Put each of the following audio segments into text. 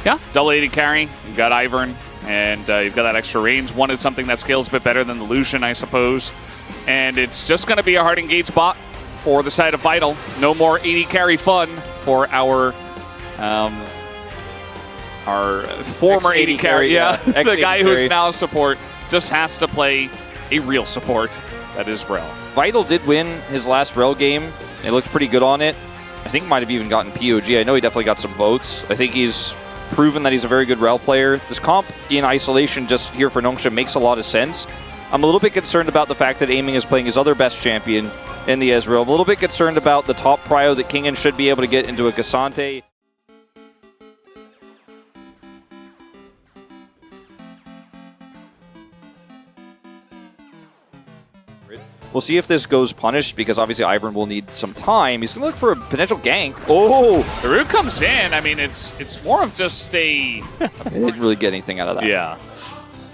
Yeah, double 80 carry. You've got Ivern, and you've got that extra range. Wanted something that scales a bit better than the Lucian, I suppose. And it's just going to be a hard engage bot for the side of Vital. No more 80 carry fun for our former 80 carry. Yeah, the guy who's now support just has to play a real support. That is Rel. Vital did win his last Rel game. It looked pretty good on it. I think might have even gotten POG. I know he definitely got some votes. I think he's proven that he's a very good Rel player. This comp in isolation just here for Nongshim makes a lot of sense. I'm a little bit concerned about the fact that Aiming is playing his other best champion in the Ezreal. I'm a little bit concerned about the top prio that Kingen should be able to get into a Cassante. We'll see if this goes punished, because obviously Ivern will need some time. He's going to look for a potential gank. Oh! The root comes in. I mean, it's more of just a... They didn't really get anything out of that. Yeah.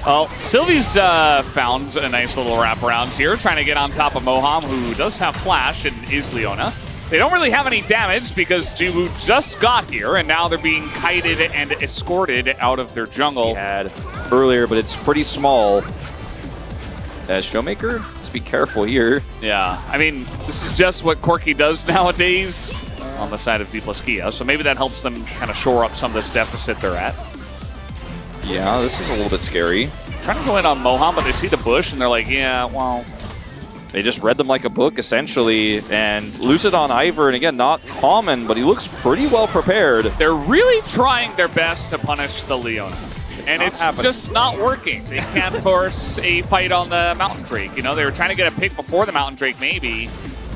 Well, Sylvie's found a nice little wraparound here, trying to get on top of Moham, who does have Flash and is Leona. They don't really have any damage because Jiwoo just got here, and now they're being kited and escorted out of their jungle. He had earlier, but it's pretty small. As Showmaker, let's be careful here. Yeah, I mean, this is just what Corki does nowadays on the side of Dplus Kia, so maybe that helps them kind of shore up some of this deficit they're at. Yeah, this is a little bit scary. Trying to go in on Moham, but they see the bush and they're like, yeah, well... They just read them like a book, essentially, and Lucid on Ivern, again, not common, but he looks pretty well prepared. They're really trying their best to punish the Leona. And it's just not working. They can't force a fight on the Mountain Drake. You know, they were trying to get a pick before the Mountain Drake, maybe.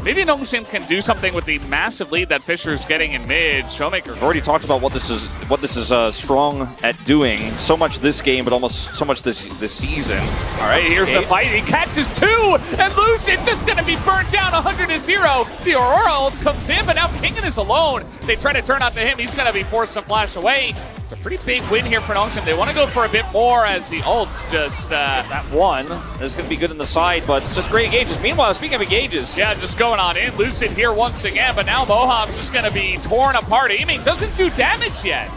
Maybe Nongshim can do something with the massive lead that Fisher's getting in mid. Showmaker. We've already talked about what this is strong at doing. So much this game, but almost so much this season. All right, here's the fight. He catches two, and Lucian just going to be burnt down 100-0. The Aurora ult comes in, but now Kingen is alone. They try to turn out to him. He's going to be forced to flash away. It's a pretty big win here for Nongshim. They want to go for a bit more as the ults just... that one is going to be good in the side, but it's just great engages. Meanwhile, speaking of engages... Yeah, just going on in. Lucid here once again, but now Moham's just going to be torn apart. Aiming doesn't do damage yet.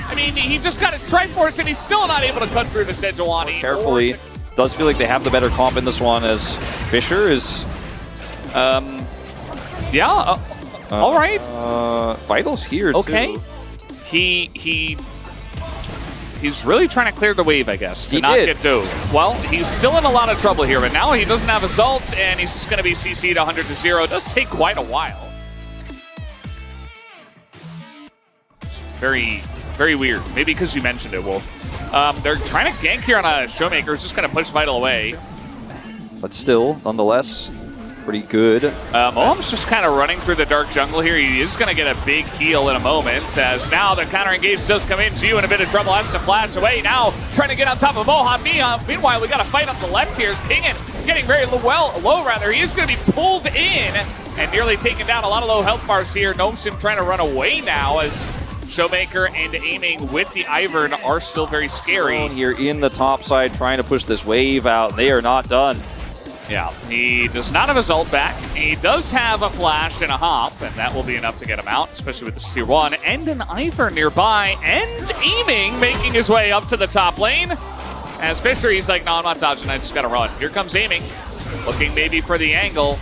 I mean, he just got his Triforce, and he's still not able to cut through the Sejuani. Carefully. Does feel like they have the better comp in this one, as Fisher is... yeah, all right. Vital's here, okay. too. He's really trying to clear the wave, I guess, to not get dove. Well, he's still in a lot of trouble here, but now he doesn't have Assault, and he's just going to be CC'd 100-0. It does take quite a while. It's very, very weird. Maybe because you mentioned it, Wolf. They're trying to gank here on a Showmaker who's just going to push Vital away. But still, nonetheless, pretty good. Moham's just kind of running through the dark jungle here. He is going to get a big heal in a moment, as now the counter engage does come in. Jiwoo in a bit of trouble, has to flash away. Now trying to get on top of Moham. Meanwhile, we got a fight up the left here. Kingen getting very low rather. He is going to be pulled in and nearly taken down. A lot of low health bars here. Nongshim trying to run away now, as Showmaker and Aiming with the Ivern are still very scary. Here in the top side, trying to push this wave out. They are not done. Yeah, he does not have his ult back. He does have a flash and a hop, and that will be enough to get him out, especially with this tier 1 and an Ivern nearby, and Aiming making his way up to the top lane. As Fisher, he's like, no, I'm not dodging, I just gotta run. Here comes Aiming, looking maybe for the angle.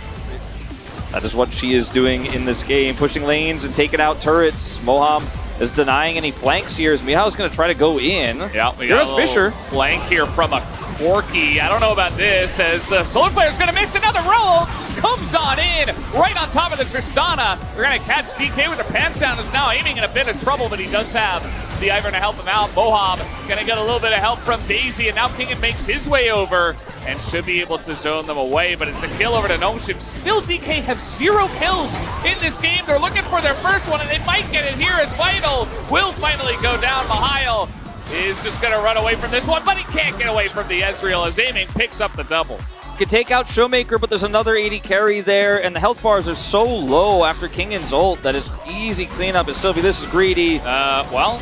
That is what she is doing in this game, pushing lanes and taking out turrets. Moham is denying any flanks here, as Mihao's gonna try to go in. Yeah, we got Fisher. Flank here from a Corki. I don't know about this, as the Solar Flare's going to miss another roll. Comes on in, right on top of the Tristana. They're going to catch DK with their pants down. Is now Aiming in a bit of trouble, but he does have the Ivern to help him out. Moham going to get a little bit of help from Daisy, and now Kingen makes his way over and should be able to zone them away, but it's a kill over to Nongshim. Still, DK have 0 kills in this game. They're looking for their first one, and they might get it here as Vital will finally go down. Mihail is just going to run away from this one, but he can't get away from the Ezreal as Aiming picks up the double. Could take out Showmaker, but there's another 80 carry there, and the health bars are so low after Kingen's ult that it's easy cleanup. And Sylvie, this is greedy. Well,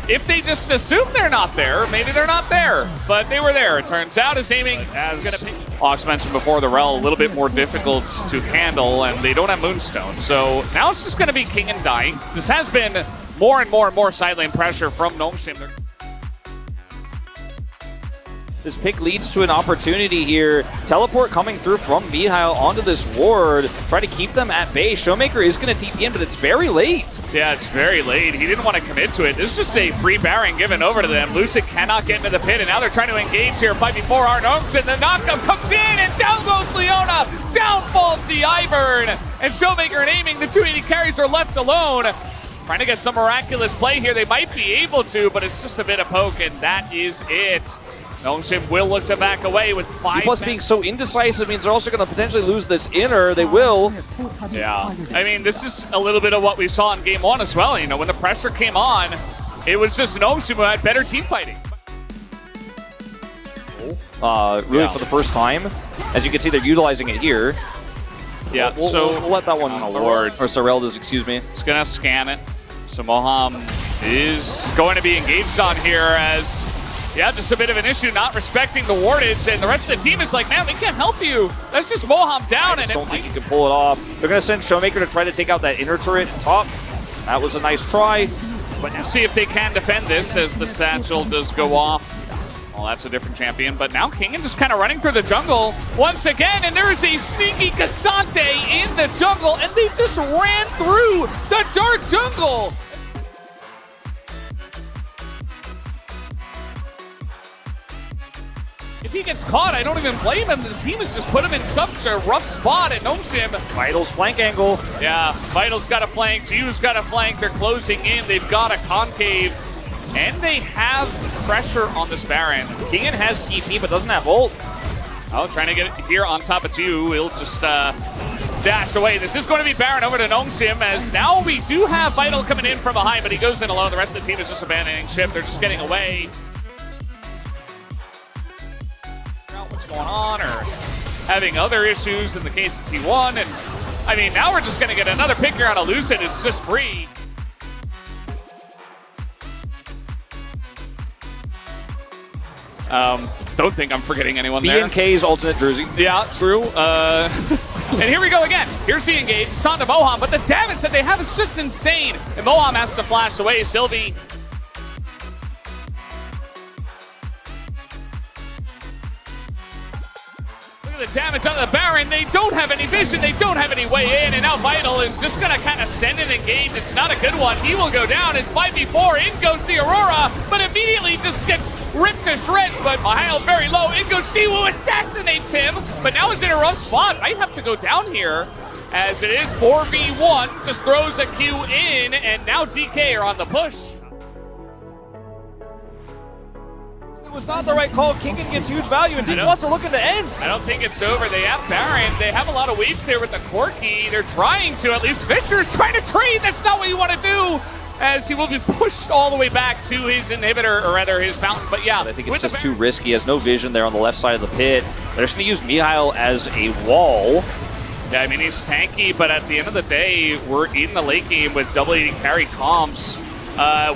if they just assume they're not there, maybe they're not there, but they were there. It turns out as Aiming, as Ox mentioned before, the Rel a little bit more difficult to handle, and they don't have Moonstone. So now it's just going to be Kingen dying. This has been more and more side lane pressure from Nongshim. This pick leads to an opportunity here. Teleport coming through from Mihail onto this ward. Try to keep them at bay. Showmaker is going to TP in, but it's very late. Yeah, it's very late. He didn't want to commit to it. This is just a free Baron given over to them. Lucid cannot get into the pit, and now they're trying to engage here. Fight before Arnoxen. The knockdown comes in, and down goes Leona. Down falls the Ivern. And Showmaker and Aiming, the 280 carries, are left alone. Trying to get some miraculous play here. They might be able to, but it's just a bit of poke, and that is it. Nongshim will look to back away with 5 Dplus being so indecisive means they're also going to potentially lose this inner. They will. Yeah. I mean, this is a little bit of what we saw in game 1 as well. You know, when the pressure came on, it was just Nongshim who had better team fighting. Really for the first time. As you can see, they're utilizing it here. Yeah, we'll let that one Lord. Or Sorelda's, excuse me. He's going to scan it. So Moham is going to be engaged on here as... Yeah, just a bit of an issue, not respecting the wardage, and the rest of the team is like, man, we can't help you. That's just Moham down. I don't think you can pull it off. They're going to send Showmaker to try to take out that inner turret top. That was a nice try. But we'll see if they can defend this as the satchel does go off. Well, that's a different champion, but now Kingen just kind of running through the jungle once again, and there is a sneaky Cassante in the jungle, and they just ran through the dark jungle. If he gets caught, I don't even blame him. The team has just put him in such a rough spot at Nongshim. Vital's flank angle. Yeah, Vital's got a flank, Jiu's got a flank, they're closing in, they've got a concave, and they have pressure on this Baron. Kingen has TP, but doesn't have ult. Oh, trying to get it here on top of Jiu. He'll just dash away. This is going to be Baron over to Nongshim, as now we do have Vital coming in from behind, but he goes in alone. The rest of the team is just abandoning ship. They're just getting away. What's going on, or having other issues in the case of T1, and I mean, now we're just going to get another pick here on a Lucid. It's just free. Don't think I'm forgetting anyone there. BNK's alternate jersey. Yeah, true. And here we go again. Here's the engage. It's on to Moham, but the damage that they have is just insane. And Moham has to flash away. Sylvie. The damage on the Baron, they don't have any vision, they don't have any way in, and now Vital is just gonna kind of send an engage. It's not a good one. He will go down. It's 5v4. In goes the Aurora, but immediately just gets ripped to shreds. But Mihail very low. In goes Siwoo, assassinates him, but now he's in a rough spot. Might have to go down here, as it is 4v1. Just throws a Q in, and now DK are on the push. It was not the right call. Kingen gets huge value, and Dplus are looking to end. I don't think it's over. They have Baron. They have a lot of wave clear with the Corki. They're trying to, at least Fisher's trying to trade. That's not what you want to do, as he will be pushed all the way back to his inhibitor, or rather his fountain. But yeah, I think it's just too risky. He has no vision there on the left side of the pit. They're just going to use Mihail as a wall. Yeah, I mean, he's tanky, but at the end of the day, we're in the late game with double 80 carry comps.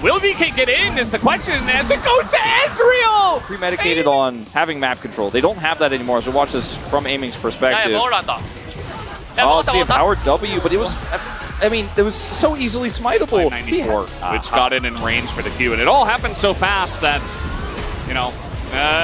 Will DK get in is the question, as it goes to Ezreal! Premedicated on having map control. They don't have that anymore, so watch this from Aiming's perspective. Oh, see a power W, but it was, I mean, it was so easily smiteable. 94, which got in range for the Q, and it all happened so fast that, you know,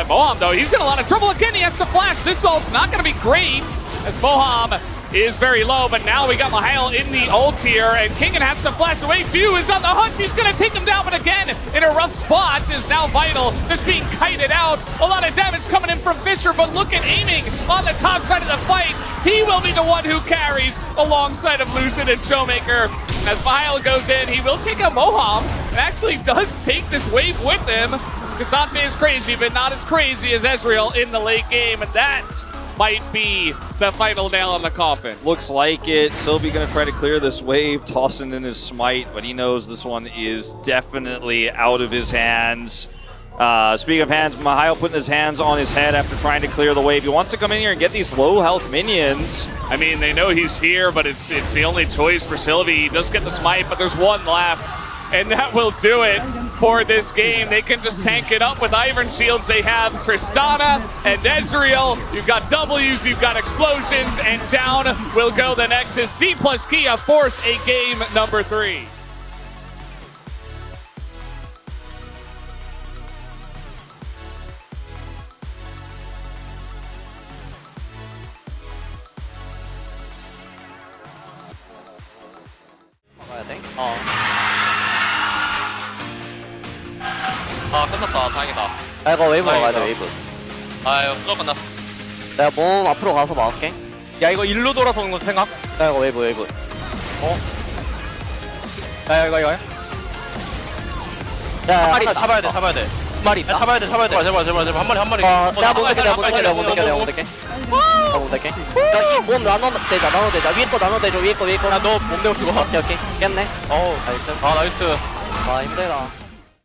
Moham, though, he's in a lot of trouble again. He has to flash. This ult's not going to be great, as Moham is very low, but now we got Mihail in the ult here, and Kingen has to flash away. Jiu is on the hunt. He's going to take him down, but again, in a rough spot is now Vital, just being kited out. A lot of damage coming in from Fisher, but look at Aiming on the top side of the fight. He will be the one who carries alongside of Lucid and Showmaker. As Mihail goes in, he will take a Moham, and actually does take this wave with him. Cassante is crazy, but not as crazy as Ezreal in the late game, and that might be the final nail in the coffin. Looks like it. Sylvie gonna try to clear this wave, tossing in his smite, but he knows this one is definitely out of his hands. Speaking of hands, Mihail putting his hands on his head after trying to clear the wave. He wants to come in here and get these low health minions. I mean, they know he's here, but it's the only choice for Sylvie. He does get the smite, but there's one left, and that will do it for this game. They can just tank it up with Iron Shields. They have Tristana and Ezreal. You've got W's, you've got explosions, and down will go the Nexus. Dplus Kia force a game number 3. 가야 돼? 아 끝났다 다행이다. 야 이거 웨이브 다행이다. 가야 돼 웨이브. 아 이거 수업 끝났어. 내가 몸 앞으로 가서 막을게. 야 이거 일로 돌아서 오는 거 생각? 야 이거 웨이브. 야 이거. 야 한 마리 하나 잡아야 돼 있어. 잡아야 돼. 한 마리 있다. 잡아야 돼. 제발 한 마리. 내가 못 될게. 내가 못 될게. 야이몸 나눠 대자. 위에 거 나눠 대줘. 위에 거. 야너 몸 내고 죽어. 오케이. 깼네. 어우 나이스. 아 나이스. 와 힘들다.